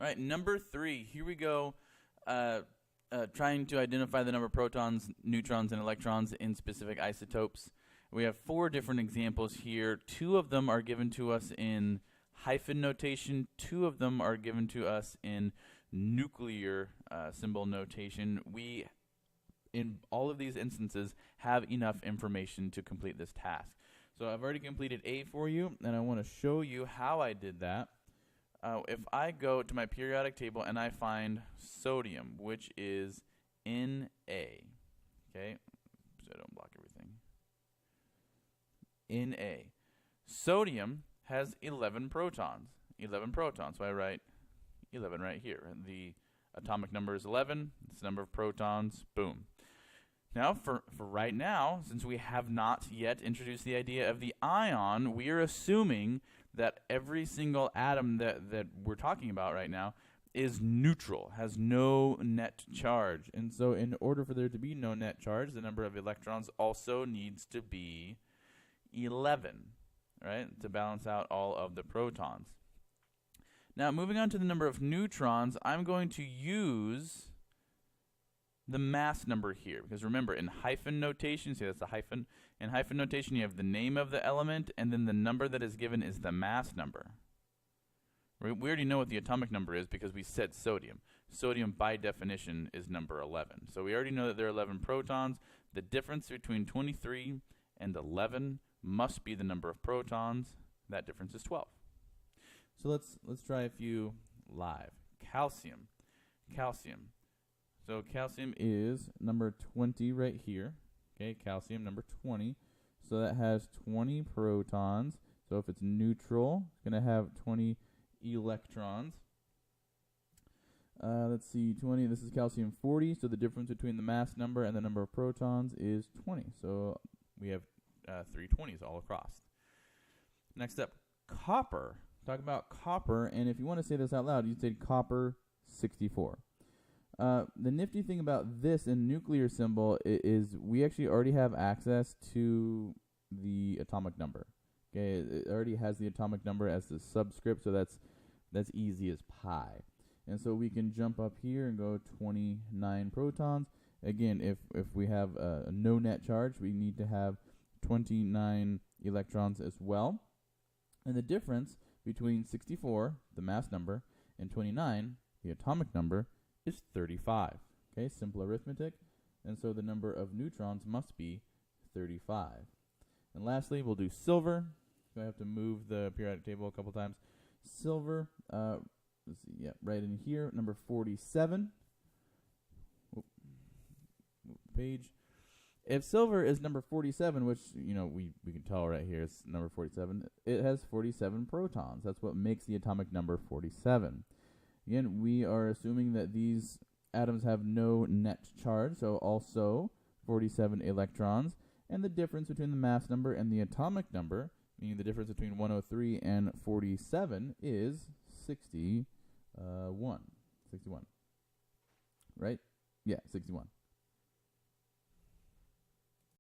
All right, number 3. Here we go. Trying to identify the number of protons, neutrons, and electrons in specific isotopes. We have 4 different examples here. 2 of them are given to us in hyphen notation. 2 of them are given to us in nuclear symbol notation. We, in all of these instances, have enough information to complete this task. So I've already completed A for you, and I want to show you how I did that. If I go to my periodic table and I find sodium, which is Na, okay, so I don't block everything. Na. Sodium has 11 protons. 11 protons, so I write 11 right here. The atomic number is 11. It's the number of protons. Boom. Now, for right now, since we have not yet introduced the idea of the ion, we are assuming that every single atom that we're talking about right now is neutral, has no net charge. And so in order for there to be no net charge, the number of electrons also needs to be 11, right, to balance out all of the protons. Now, moving on to the number of neutrons, I'm going to use the mass number here, because remember, in hyphen notation, see that's a hyphen. In hyphen notation, you have the name of the element, and then the number that is given is the mass number. We already know what the atomic number is because we said sodium. Sodium, by definition, is number 11. So we already know that there are 11 protons. The difference between 23 and 11 must be the number of protons. That difference is 12. So let's try a few live. Calcium. So calcium is number 20 right here. Okay, calcium number 20. So that has 20 protons. So if it's neutral, it's going to have 20 electrons. Let's see, 20. This is calcium 40. So the difference between the mass number and the number of protons is 20. So we have 3 20s all across. Next up, copper. Talk about copper, and if you want to say this out loud, you say copper 64. The nifty thing about this in nuclear symbol is we actually already have access to the atomic number. Okay, it already has the atomic number as the subscript, so that's easy as pie. And so we can jump up here and go 29 protons. Again, if we have a no net charge, we need to have 29 electrons as well. And the difference between 64, the mass number, and 29, the atomic number, is 35. Okay, simple arithmetic. And so the number of neutrons must be 35. And lastly, we'll do silver. So I have to move the periodic table a couple times. Silver, let's see, yeah, right in here, number 47. Page. If silver is number 47, which, you know, we can tell right here it's number 47, it has 47 protons. That's what makes the atomic number 47. Again, we are assuming that these atoms have no net charge, so also 47 electrons. And the difference between the mass number and the atomic number, meaning the difference between 103 and 47, is 61. 61. Right? Yeah, 61.